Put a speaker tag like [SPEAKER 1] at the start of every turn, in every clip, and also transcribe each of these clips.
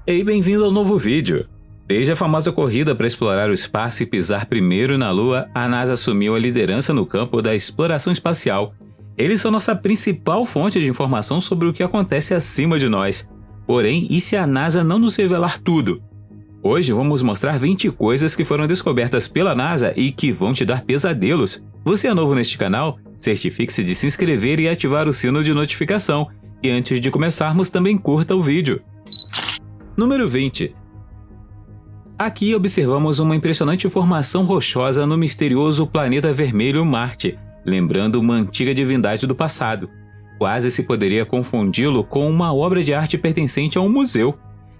[SPEAKER 1] Ei, bem-vindo ao novo vídeo! Desde a famosa corrida para explorar o espaço e pisar primeiro na Lua, a NASA assumiu a liderança no campo da exploração espacial. Eles são nossa principal fonte de informação sobre o que acontece acima de nós. Porém, e se a NASA não nos revelar tudo? Hoje vamos mostrar 20 coisas que foram descobertas pela NASA e que vão te dar pesadelos. Você é novo neste canal? Certifique-se de se inscrever e ativar o sino de notificação. E antes de começarmos, também curta o vídeo. Número 20. Aqui observamos uma impressionante formação rochosa no misterioso planeta vermelho Marte, lembrando uma antiga divindade do passado. Quase se poderia confundi-lo com uma obra de arte pertencente a um museu.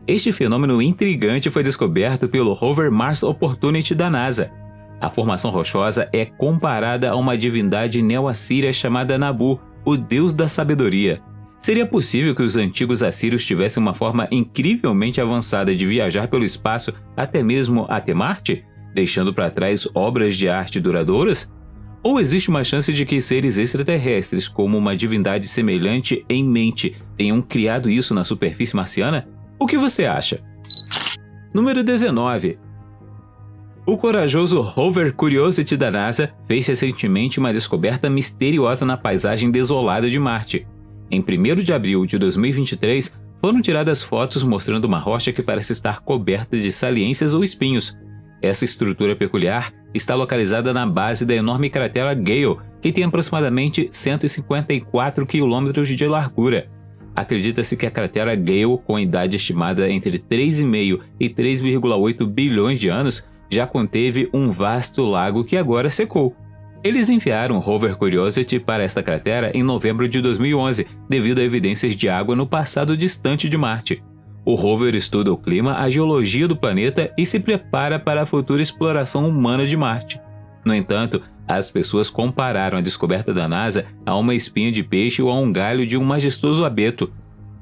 [SPEAKER 1] Este fenômeno intrigante foi descoberto pelo rover Mars Opportunity da NASA. A formação rochosa é comparada a uma divindade neo-assíria chamada Nabu, o deus da sabedoria. Seria possível que os antigos assírios tivessem uma forma incrivelmente avançada de viajar pelo espaço até mesmo até Marte, deixando para trás obras de arte duradouras? Ou existe uma chance de que seres extraterrestres, como uma divindade semelhante em mente, tenham criado isso na superfície marciana? O que você acha? Número 19. O corajoso rover Curiosity da NASA fez recentemente uma descoberta misteriosa na paisagem desolada de Marte. Em 1º de abril de 2023, foram tiradas fotos mostrando uma rocha que parece estar coberta de saliências ou espinhos. Essa estrutura peculiar está localizada na base da enorme cratera Gale, que tem aproximadamente 154 km de largura. Acredita-se que a cratera Gale, com idade estimada entre 3,5 e 3,8 bilhões de anos, já conteve um vasto lago que agora secou. Eles enviaram o rover Curiosity para esta cratera em novembro de 2011, devido a evidências de água no passado distante de Marte. O rover estuda o clima, a geologia do planeta e se prepara para a futura exploração humana de Marte. No entanto, as pessoas compararam a descoberta da NASA a uma espinha de peixe ou a um galho de um majestoso abeto.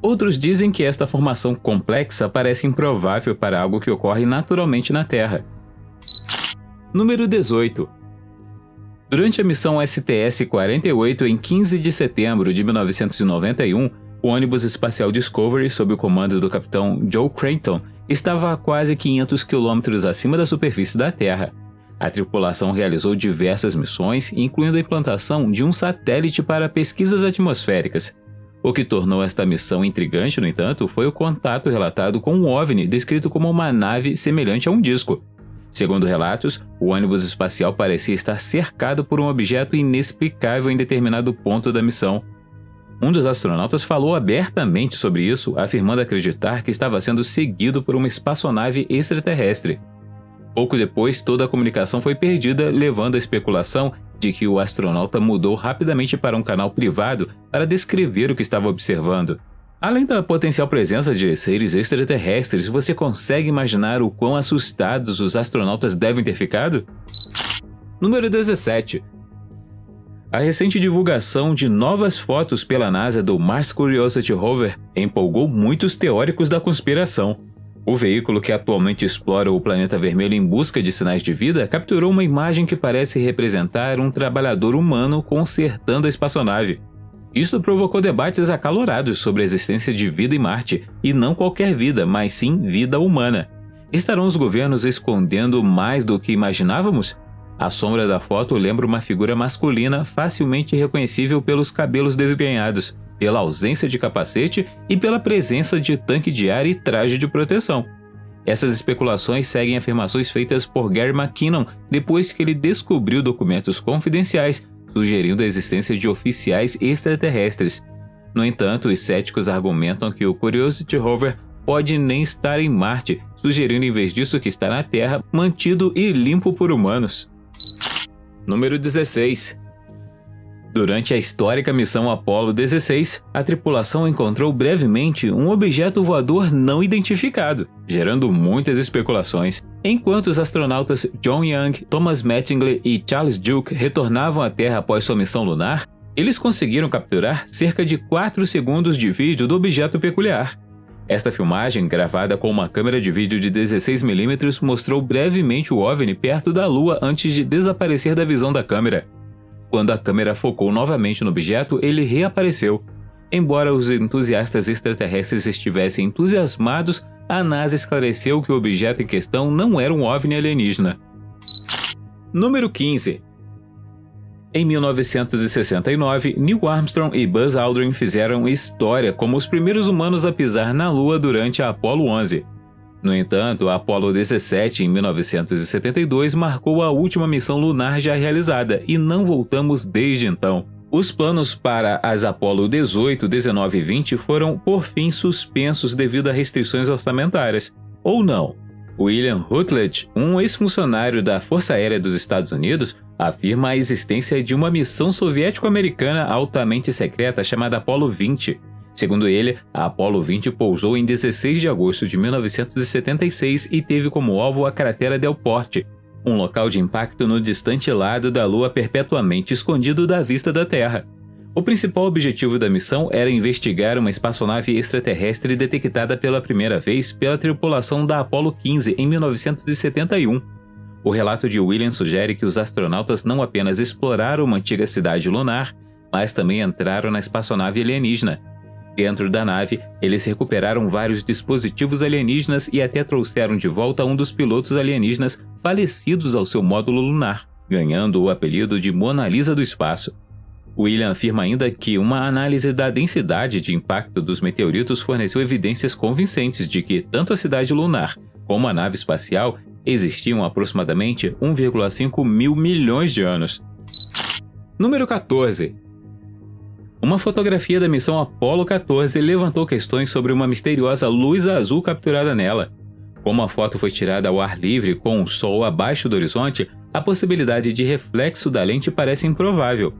[SPEAKER 1] Outros dizem que esta formação complexa parece improvável para algo que ocorre naturalmente na Terra. Número 18. Durante a missão STS-48 em 15 de setembro de 1991, o ônibus espacial Discovery, sob o comando do capitão Joe Creighton, estava a quase 500 km acima da superfície da Terra. A tripulação realizou diversas missões, incluindo a implantação de um satélite para pesquisas atmosféricas. O que tornou esta missão intrigante, no entanto, foi o contato relatado com um OVNI descrito como uma nave semelhante a um disco. Segundo relatos, o ônibus espacial parecia estar cercado por um objeto inexplicável em determinado ponto da missão. Um dos astronautas falou abertamente sobre isso, afirmando acreditar que estava sendo seguido por uma espaçonave extraterrestre. Pouco depois, toda a comunicação foi perdida, levando à especulação de que o astronauta mudou rapidamente para um canal privado para descrever o que estava observando. Além da potencial presença de seres extraterrestres, você consegue imaginar o quão assustados os astronautas devem ter ficado? Número 17. A recente divulgação de novas fotos pela NASA do Mars Curiosity Rover empolgou muitos teóricos da conspiração. O veículo que atualmente explora o planeta vermelho em busca de sinais de vida capturou uma imagem que parece representar um trabalhador humano consertando a espaçonave. Isso provocou debates acalorados sobre a existência de vida em Marte, e não qualquer vida, mas sim vida humana. Estarão os governos escondendo mais do que imaginávamos? A sombra da foto lembra uma figura masculina facilmente reconhecível pelos cabelos desgrenhados, pela ausência de capacete e pela presença de tanque de ar e traje de proteção. Essas especulações seguem afirmações feitas por Gary McKinnon depois que ele descobriu documentos confidenciais sugerindo a existência de oficiais extraterrestres. No entanto, os céticos argumentam que o Curiosity Rover pode nem estar em Marte, sugerindo em vez disso que está na Terra, mantido e limpo por humanos. Número 16. Durante a histórica missão Apollo 16, a tripulação encontrou brevemente um objeto voador não identificado, gerando muitas especulações. Enquanto os astronautas John Young, Thomas Mettingly e Charles Duke retornavam à Terra após sua missão lunar, eles conseguiram capturar cerca de 4 segundos de vídeo do objeto peculiar. Esta filmagem, gravada com uma câmera de vídeo de 16mm, mostrou brevemente o OVNI perto da Lua antes de desaparecer da visão da câmera. Quando a câmera focou novamente no objeto, ele reapareceu. Embora os entusiastas extraterrestres estivessem entusiasmados, a NASA esclareceu que o objeto em questão não era um OVNI alienígena. Número 15. Em 1969, Neil Armstrong e Buzz Aldrin fizeram história como os primeiros humanos a pisar na Lua durante a Apollo 11. No entanto, a Apollo 17, em 1972, marcou a última missão lunar já realizada e não voltamos desde então. Os planos para as Apollo 18, 19 e 20 foram, por fim, suspensos devido a restrições orçamentárias. Ou não? William Rutledge, um ex-funcionário da Força Aérea dos Estados Unidos, afirma a existência de uma missão soviético-americana altamente secreta chamada Apollo 20. Segundo ele, a Apollo 20 pousou em 16 de agosto de 1976 e teve como alvo a cratera Delport, um local de impacto no distante lado da Lua perpetuamente escondido da vista da Terra. O principal objetivo da missão era investigar uma espaçonave extraterrestre detectada pela primeira vez pela tripulação da Apollo 15 em 1971. O relato de William sugere que os astronautas não apenas exploraram uma antiga cidade lunar, mas também entraram na espaçonave alienígena. Dentro da nave, eles recuperaram vários dispositivos alienígenas e até trouxeram de volta um dos pilotos alienígenas falecidos ao seu módulo lunar, ganhando o apelido de Mona Lisa do espaço. William afirma ainda que uma análise da densidade de impacto dos meteoritos forneceu evidências convincentes de que tanto a cidade lunar como a nave espacial existiam há aproximadamente 1,5 mil milhões de anos. Número 14. Uma fotografia da missão Apollo 14 levantou questões sobre uma misteriosa luz azul capturada nela. Como a foto foi tirada ao ar livre com o Sol abaixo do horizonte, a possibilidade de reflexo da lente parece improvável.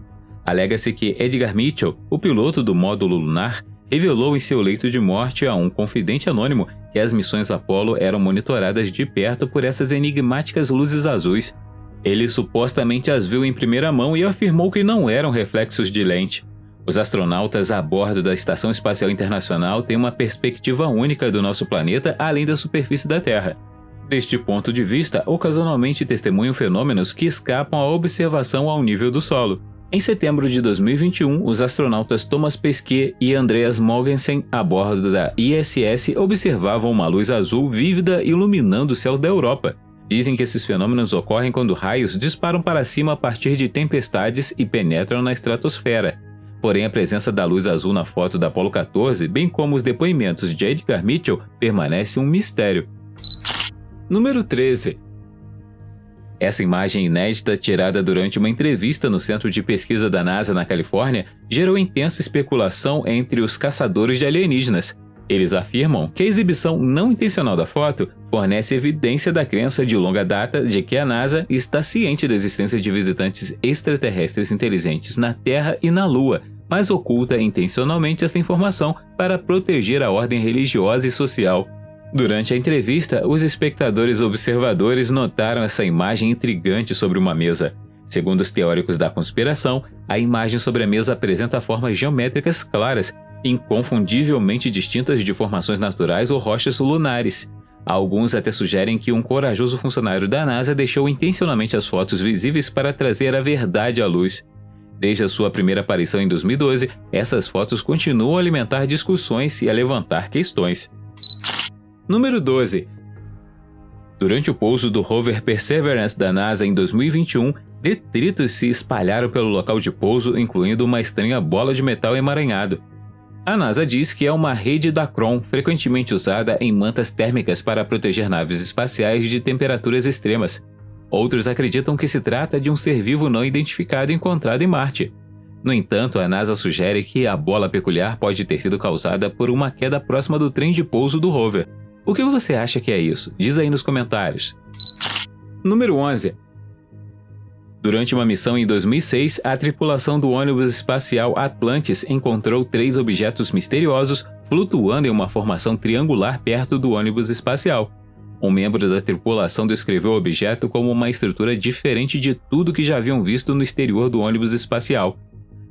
[SPEAKER 1] Alega-se que Edgar Mitchell, o piloto do módulo lunar, revelou em seu leito de morte a um confidente anônimo que as missões Apollo eram monitoradas de perto por essas enigmáticas luzes azuis. Ele supostamente as viu em primeira mão e afirmou que não eram reflexos de lente. Os astronautas a bordo da Estação Espacial Internacional têm uma perspectiva única do nosso planeta além da superfície da Terra. Deste ponto de vista, ocasionalmente testemunham fenômenos que escapam à observação ao nível do solo. Em setembro de 2021, os astronautas Thomas Pesquet e Andreas Mogensen, a bordo da ISS, observavam uma luz azul vívida iluminando os céus da Europa. Dizem que esses fenômenos ocorrem quando raios disparam para cima a partir de tempestades e penetram na estratosfera. Porém, a presença da luz azul na foto da Apollo 14, bem como os depoimentos de Edgar Mitchell, permanece um mistério. Número 13. Essa imagem inédita, tirada durante uma entrevista no Centro de Pesquisa da NASA na Califórnia, gerou intensa especulação entre os caçadores de alienígenas. Eles afirmam que a exibição não intencional da foto fornece evidência da crença de longa data de que a NASA está ciente da existência de visitantes extraterrestres inteligentes na Terra e na Lua, mas oculta intencionalmente esta informação para proteger a ordem religiosa e social. Durante a entrevista, os espectadores observadores notaram essa imagem intrigante sobre uma mesa. Segundo os teóricos da conspiração, a imagem sobre a mesa apresenta formas geométricas claras, inconfundivelmente distintas de formações naturais ou rochas lunares. Alguns até sugerem que um corajoso funcionário da NASA deixou intencionalmente as fotos visíveis para trazer a verdade à luz. Desde a sua primeira aparição em 2012, essas fotos continuam a alimentar discussões e a levantar questões. Número 12. Durante o pouso do rover Perseverance da NASA em 2021, detritos se espalharam pelo local de pouso, incluindo uma estranha bola de metal emaranhado. A NASA diz que é uma rede Dacron frequentemente usada em mantas térmicas para proteger naves espaciais de temperaturas extremas. Outros acreditam que se trata de um ser vivo não identificado encontrado em Marte. No entanto, a NASA sugere que a bola peculiar pode ter sido causada por uma queda próxima do trem de pouso do rover. O que você acha que é isso? Diz aí nos comentários. Número 11. Durante uma missão em 2006, a tripulação do ônibus espacial Atlantis encontrou 3 objetos misteriosos flutuando em uma formação triangular perto do ônibus espacial. Um membro da tripulação descreveu o objeto como uma estrutura diferente de tudo que já haviam visto no exterior do ônibus espacial.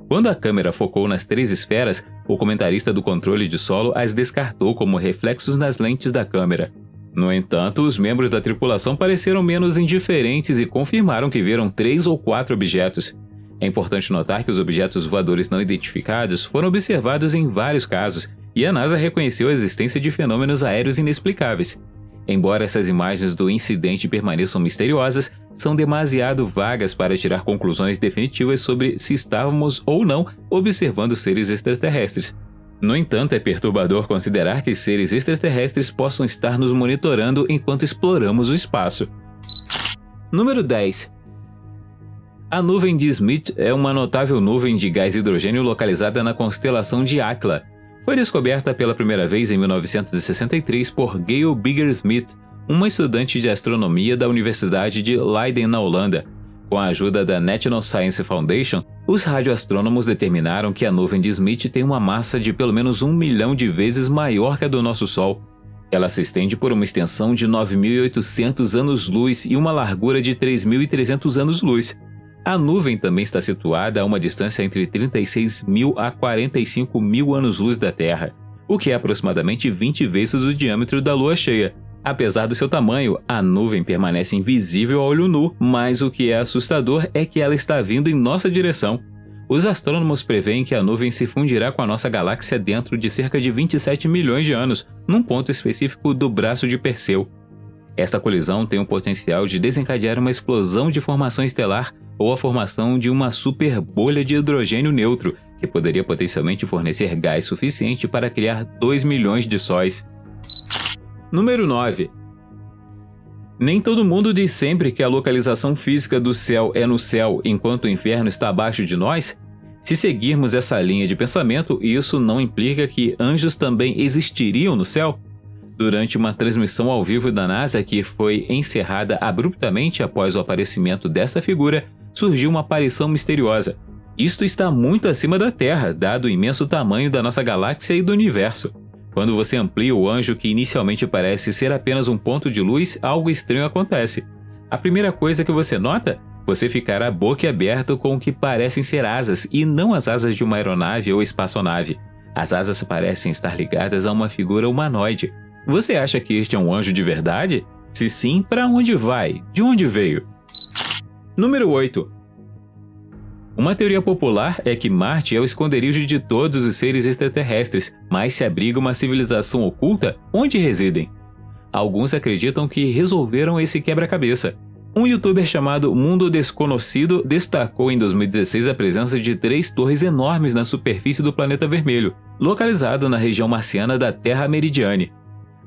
[SPEAKER 1] Quando a câmera focou nas 3 esferas, o comentarista do controle de solo as descartou como reflexos nas lentes da câmera. No entanto, os membros da tripulação pareceram menos indiferentes e confirmaram que viram 3 ou 4 objetos. É importante notar que os objetos voadores não identificados foram observados em vários casos, e a NASA reconheceu a existência de fenômenos aéreos inexplicáveis. Embora essas imagens do incidente permaneçam misteriosas, são demasiado vagas para tirar conclusões definitivas sobre se estávamos ou não observando seres extraterrestres. No entanto, é perturbador considerar que seres extraterrestres possam estar nos monitorando enquanto exploramos o espaço. Número 10. A nuvem de Smith é uma notável nuvem de gás hidrogênio localizada na constelação de Aquila. Foi descoberta pela primeira vez em 1963 por Gail Bigger-Smith, uma estudante de astronomia da Universidade de Leiden, na Holanda. Com a ajuda da National Science Foundation, os radioastrônomos determinaram que a nuvem de Smith tem uma massa de pelo menos 1 milhão de vezes maior que a do nosso Sol. Ela se estende por uma extensão de 9.800 anos-luz e uma largura de 3.300 anos-luz. A nuvem também está situada a uma distância entre 36.000 a 45.000 anos-luz da Terra, o que é aproximadamente 20 vezes o diâmetro da Lua cheia. Apesar do seu tamanho, a nuvem permanece invisível a olho nu, mas o que é assustador é que ela está vindo em nossa direção. Os astrônomos preveem que a nuvem se fundirá com a nossa galáxia dentro de cerca de 27 milhões de anos, num ponto específico do braço de Perseu. Esta colisão tem o potencial de desencadear uma explosão de formação estelar ou a formação de uma super bolha de hidrogênio neutro, que poderia potencialmente fornecer gás suficiente para criar 2 milhões de sóis. Número 9. Nem todo mundo diz sempre que a localização física do céu é no céu, enquanto o inferno está abaixo de nós? Se seguirmos essa linha de pensamento, isso não implica que anjos também existiriam no céu? Durante uma transmissão ao vivo da NASA que foi encerrada abruptamente após o aparecimento desta figura, surgiu uma aparição misteriosa. Isto está muito acima da Terra, dado o imenso tamanho da nossa galáxia e do universo. Quando você amplia o anjo que inicialmente parece ser apenas um ponto de luz, algo estranho acontece. A primeira coisa que você nota? Você ficará boquiaberto com o que parecem ser asas e não as asas de uma aeronave ou espaçonave. As asas parecem estar ligadas a uma figura humanoide. Você acha que este é um anjo de verdade? Se sim, para onde vai? De onde veio? Número 8. Uma teoria popular é que Marte é o esconderijo de todos os seres extraterrestres, mas se abriga uma civilização oculta, onde residem? Alguns acreditam que resolveram esse quebra-cabeça. Um youtuber chamado Mundo Desconocido destacou em 2016 a presença de 3 torres enormes na superfície do planeta vermelho, localizado na região marciana da Terra Meridiane.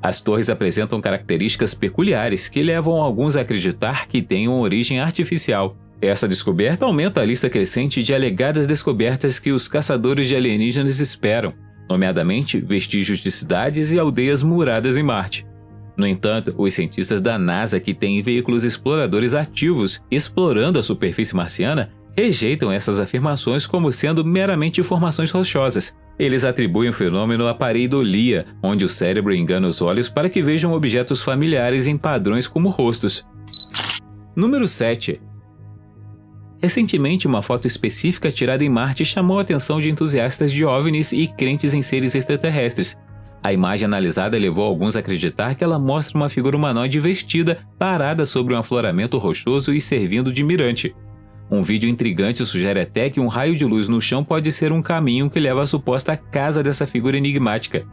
[SPEAKER 1] As torres apresentam características peculiares que levam alguns a acreditar que tenham origem artificial. Essa descoberta aumenta a lista crescente de alegadas descobertas que os caçadores de alienígenas esperam, nomeadamente vestígios de cidades e aldeias muradas em Marte. No entanto, os cientistas da NASA, que têm veículos exploradores ativos explorando a superfície marciana, rejeitam essas afirmações como sendo meramente formações rochosas. Eles atribuem o fenômeno à pareidolia, onde o cérebro engana os olhos para que vejam objetos familiares em padrões como rostos. Número 7. Recentemente, uma foto específica tirada em Marte chamou a atenção de entusiastas de OVNIs e crentes em seres extraterrestres. A imagem analisada levou alguns a acreditar que ela mostra uma figura humanoide vestida, parada sobre um afloramento rochoso e servindo de mirante. Um vídeo intrigante sugere até que um raio de luz no chão pode ser um caminho que leva à suposta casa dessa figura enigmática.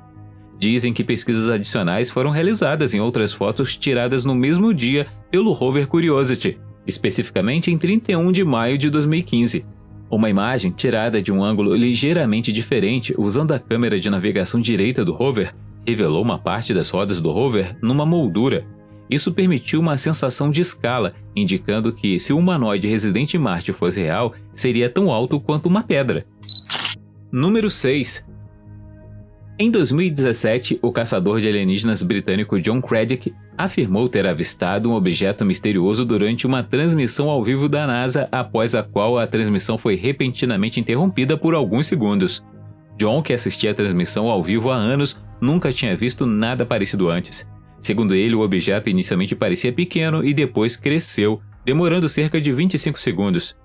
[SPEAKER 1] Dizem que pesquisas adicionais foram realizadas em outras fotos tiradas no mesmo dia pelo rover Curiosity, especificamente em 31 de maio de 2015. Uma imagem tirada de um ângulo ligeiramente diferente usando a câmera de navegação direita do rover revelou uma parte das rodas do rover numa moldura. Isso permitiu uma sensação de escala, indicando que se o humanoide residente em Marte fosse real, seria tão alto quanto uma pedra. Número 6. Em 2017, o caçador de alienígenas britânico John Craddick afirmou ter avistado um objeto misterioso durante uma transmissão ao vivo da NASA, após a qual a transmissão foi repentinamente interrompida por alguns segundos. John, que assistia a transmissão ao vivo há anos, nunca tinha visto nada parecido antes. Segundo ele, o objeto inicialmente parecia pequeno e depois cresceu, demorando cerca de 25 segundos.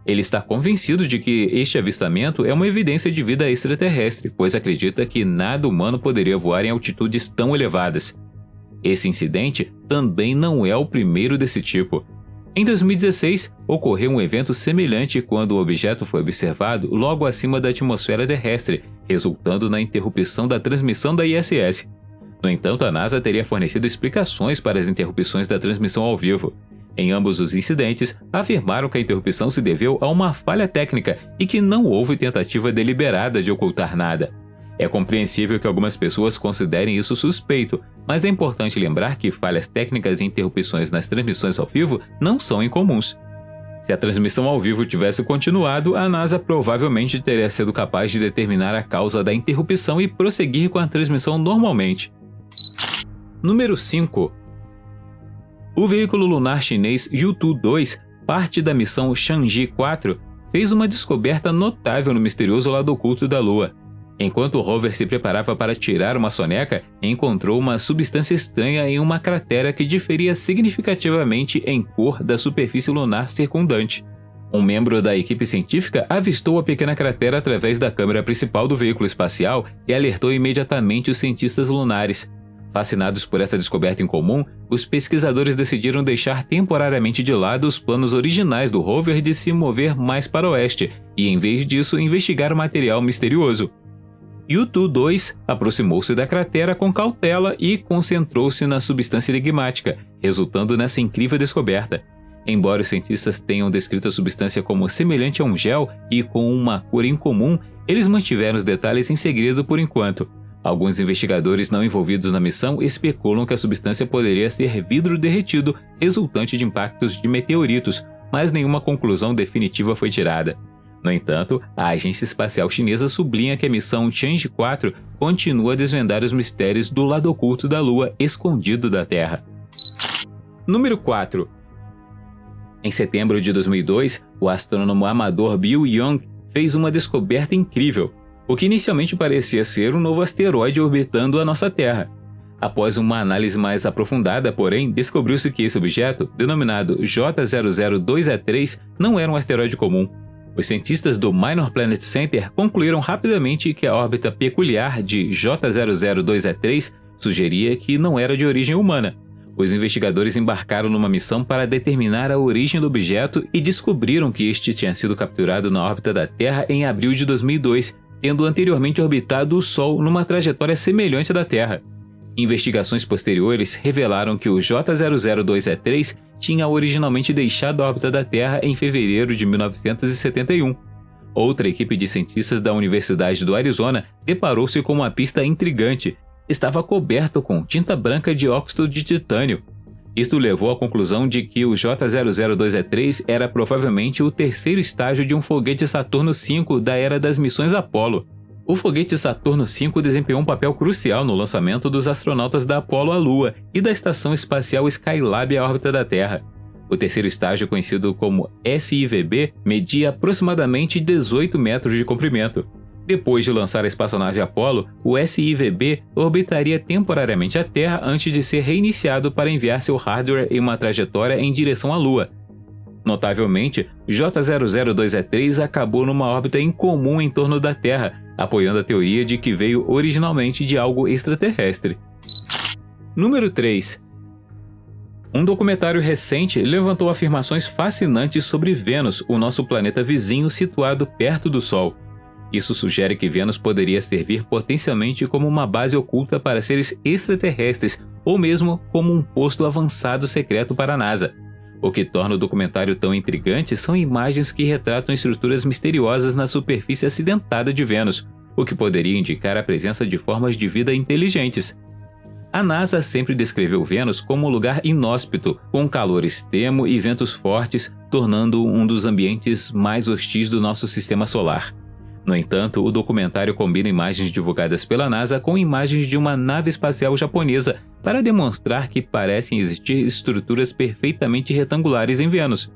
[SPEAKER 1] Ele está convencido de que este avistamento é uma evidência de vida extraterrestre, pois acredita que nada humano poderia voar em altitudes tão elevadas. Esse incidente também não é o primeiro desse tipo. Em 2016, ocorreu um evento semelhante quando o objeto foi observado logo acima da atmosfera terrestre, resultando na interrupção da transmissão da ISS. No entanto, a NASA teria fornecido explicações para as interrupções da transmissão ao vivo. Em ambos os incidentes, afirmaram que a interrupção se deveu a uma falha técnica e que não houve tentativa deliberada de ocultar nada. É compreensível que algumas pessoas considerem isso suspeito, mas é importante lembrar que falhas técnicas e interrupções nas transmissões ao vivo não são incomuns. Se a transmissão ao vivo tivesse continuado, a NASA provavelmente teria sido capaz de determinar a causa da interrupção e prosseguir com a transmissão normalmente. Número 5. O veículo lunar chinês Yutu-2, parte da missão Chang'e-4, fez uma descoberta notável no misterioso lado oculto da Lua. Enquanto o rover se preparava para tirar uma soneca, encontrou uma substância estranha em uma cratera que diferia significativamente em cor da superfície lunar circundante. Um membro da equipe científica avistou a pequena cratera através da câmera principal do veículo espacial e alertou imediatamente os cientistas lunares. Fascinados por essa descoberta incomum, os pesquisadores decidiram deixar temporariamente de lado os planos originais do rover de se mover mais para o oeste e, em vez disso, investigar o material misterioso. Yutu-2 aproximou-se da cratera com cautela e concentrou-se na substância enigmática, resultando nessa incrível descoberta. Embora os cientistas tenham descrito a substância como semelhante a um gel e com uma cor incomum, eles mantiveram os detalhes em segredo por enquanto. Alguns investigadores não envolvidos na missão especulam que a substância poderia ser vidro derretido, resultante de impactos de meteoritos, mas nenhuma conclusão definitiva foi tirada. No entanto, a Agência Espacial Chinesa sublinha que a missão Chang'e-4 continua a desvendar os mistérios do lado oculto da Lua escondido da Terra. Número 4. Em setembro de 2002, o astrônomo amador Bill Young fez uma descoberta incrível, o que inicialmente parecia ser um novo asteroide orbitando a nossa Terra. Após uma análise mais aprofundada, porém, descobriu-se que esse objeto, denominado J002E3, não era um asteroide comum. Os cientistas do Minor Planet Center concluíram rapidamente que a órbita peculiar de J002E3 sugeria que não era de origem humana. Os investigadores embarcaram numa missão para determinar a origem do objeto e descobriram que este tinha sido capturado na órbita da Terra em abril de 2002, tendo anteriormente orbitado o Sol numa trajetória semelhante à da Terra. Investigações posteriores revelaram que o J002E3 tinha originalmente deixado a órbita da Terra em fevereiro de 1971. Outra equipe de cientistas da Universidade do Arizona deparou-se com uma pista intrigante. Estava coberto com tinta branca de óxido de titânio. Isto levou à conclusão de que o J002E3 era provavelmente o terceiro estágio de um foguete Saturno V da era das missões Apollo. O foguete Saturno V desempenhou um papel crucial no lançamento dos astronautas da Apollo à Lua e da Estação Espacial Skylab à órbita da Terra. O terceiro estágio, conhecido como SIVB, media aproximadamente 18 metros de comprimento. Depois de lançar a espaçonave Apollo, o SIVB orbitaria temporariamente a Terra antes de ser reiniciado para enviar seu hardware em uma trajetória em direção à Lua. Notavelmente, J002E3 acabou numa órbita incomum em torno da Terra, apoiando a teoria de que veio originalmente de algo extraterrestre. Número 3. Um documentário recente levantou afirmações fascinantes sobre Vênus, o nosso planeta vizinho situado perto do Sol. Isso sugere que Vênus poderia servir potencialmente como uma base oculta para seres extraterrestres ou mesmo como um posto avançado secreto para a NASA. O que torna o documentário tão intrigante são imagens que retratam estruturas misteriosas na superfície acidentada de Vênus, o que poderia indicar a presença de formas de vida inteligentes. A NASA sempre descreveu Vênus como um lugar inóspito, com calor extremo e ventos fortes, tornando-o um dos ambientes mais hostis do nosso sistema solar. No entanto, o documentário combina imagens divulgadas pela NASA com imagens de uma nave espacial japonesa para demonstrar que parecem existir estruturas perfeitamente retangulares em Vênus.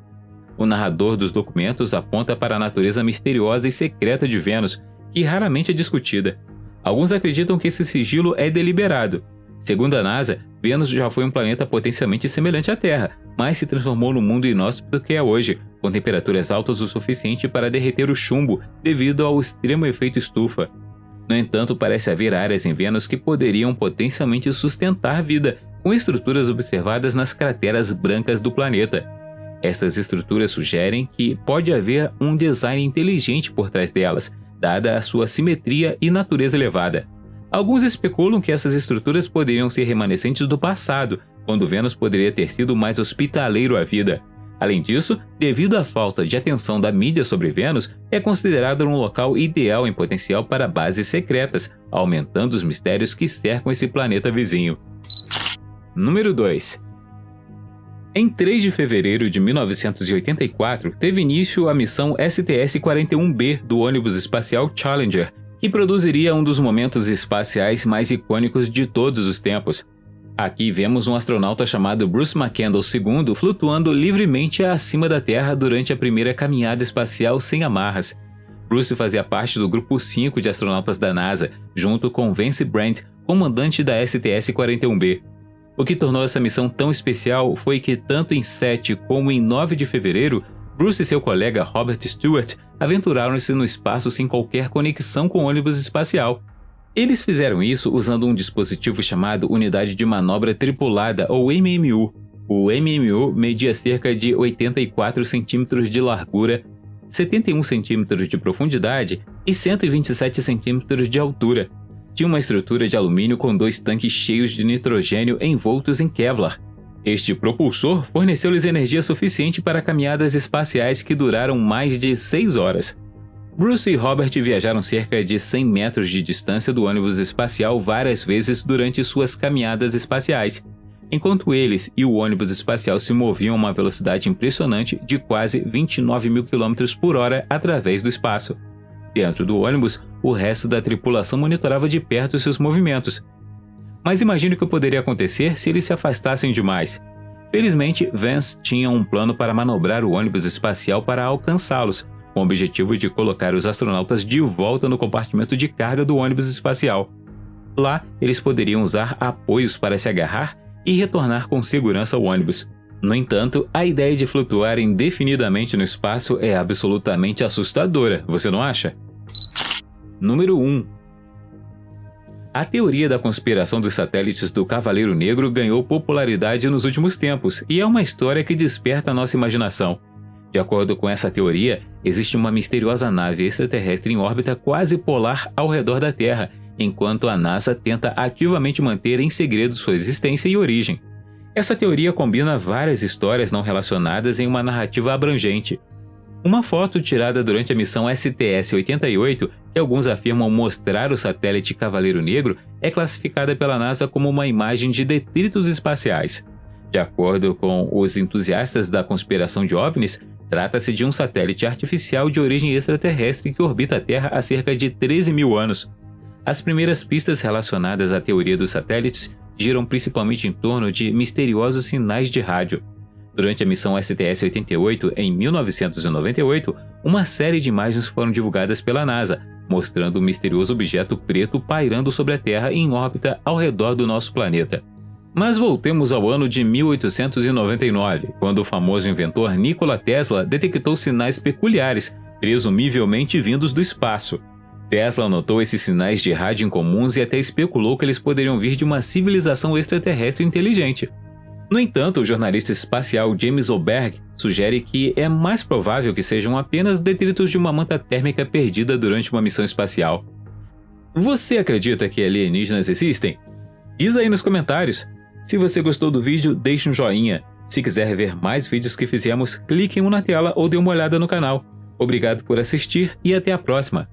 [SPEAKER 1] O narrador dos documentos aponta para a natureza misteriosa e secreta de Vênus, que raramente é discutida. Alguns acreditam que esse sigilo é deliberado. Segundo a NASA, Vênus já foi um planeta potencialmente semelhante à Terra, mas se transformou no mundo inóspito que é hoje, com temperaturas altas o suficiente para derreter o chumbo devido ao extremo efeito estufa. No entanto, parece haver áreas em Vênus que poderiam potencialmente sustentar vida, com estruturas observadas nas crateras brancas do planeta. Estas estruturas sugerem que pode haver um design inteligente por trás delas, dada a sua simetria e natureza elevada. Alguns especulam que essas estruturas poderiam ser remanescentes do passado, quando Vênus poderia ter sido mais hospitaleiro à vida. Além disso, devido à falta de atenção da mídia sobre Vênus, é considerado um local ideal em potencial para bases secretas, aumentando os mistérios que cercam esse planeta vizinho. Número 2. Em 3 de fevereiro de 1984, teve início a missão STS-41B do ônibus espacial Challenger, que produziria um dos momentos espaciais mais icônicos de todos os tempos. Aqui vemos um astronauta chamado Bruce McCandless II flutuando livremente acima da Terra durante a primeira caminhada espacial sem amarras. Bruce fazia parte do grupo 5 de astronautas da NASA, junto com Vance Brand, comandante da STS-41B. O que tornou essa missão tão especial foi que, tanto em 7 como em 9 de fevereiro, Bruce e seu colega Robert Stewart aventuraram-se no espaço sem qualquer conexão com o ônibus espacial. Eles fizeram isso usando um dispositivo chamado Unidade de Manobra Tripulada, ou MMU. O MMU media cerca de 84 centímetros de largura, 71 centímetros de profundidade e 127 centímetros de altura. Tinha uma estrutura de alumínio com 2 tanques cheios de nitrogênio envoltos em Kevlar. Este propulsor forneceu-lhes energia suficiente para caminhadas espaciais que duraram mais de 6 horas. Bruce e Robert viajaram cerca de 100 metros de distância do ônibus espacial várias vezes durante suas caminhadas espaciais, enquanto eles e o ônibus espacial se moviam a uma velocidade impressionante de quase 29 mil km por hora através do espaço. Dentro do ônibus, o resto da tripulação monitorava de perto seus movimentos. Mas imagine o que poderia acontecer se eles se afastassem demais. Felizmente, Vance tinha um plano para manobrar o ônibus espacial para alcançá-los, com o objetivo de colocar os astronautas de volta no compartimento de carga do ônibus espacial. Lá, eles poderiam usar apoios para se agarrar e retornar com segurança ao ônibus. No entanto, a ideia de flutuar indefinidamente no espaço é absolutamente assustadora, você não acha? Número 1. A teoria da conspiração dos satélites do Cavaleiro Negro ganhou popularidade nos últimos tempos e é uma história que desperta a nossa imaginação. De acordo com essa teoria, existe uma misteriosa nave extraterrestre em órbita quase polar ao redor da Terra, enquanto a NASA tenta ativamente manter em segredo sua existência e origem. Essa teoria combina várias histórias não relacionadas em uma narrativa abrangente. Uma foto tirada durante a missão STS-88, que alguns afirmam mostrar o satélite Cavaleiro Negro, é classificada pela NASA como uma imagem de detritos espaciais. De acordo com os entusiastas da conspiração de OVNIs, trata-se de um satélite artificial de origem extraterrestre que orbita a Terra há cerca de 13 mil anos. As primeiras pistas relacionadas à teoria dos satélites giram principalmente em torno de misteriosos sinais de rádio. Durante a missão STS-88, em 1998, uma série de imagens foram divulgadas pela NASA, mostrando um misterioso objeto preto pairando sobre a Terra em órbita ao redor do nosso planeta. Mas voltemos ao ano de 1899, quando o famoso inventor Nikola Tesla detectou sinais peculiares, presumivelmente vindos do espaço. Tesla notou esses sinais de rádio incomuns e até especulou que eles poderiam vir de uma civilização extraterrestre inteligente. No entanto, o jornalista espacial James Oberg sugere que é mais provável que sejam apenas detritos de uma manta térmica perdida durante uma missão espacial. Você acredita que alienígenas existem? Diz aí nos comentários. Se você gostou do vídeo, deixe um joinha. Se quiser ver mais vídeos que fizemos, clique em um na tela ou dê uma olhada no canal. Obrigado por assistir e até a próxima!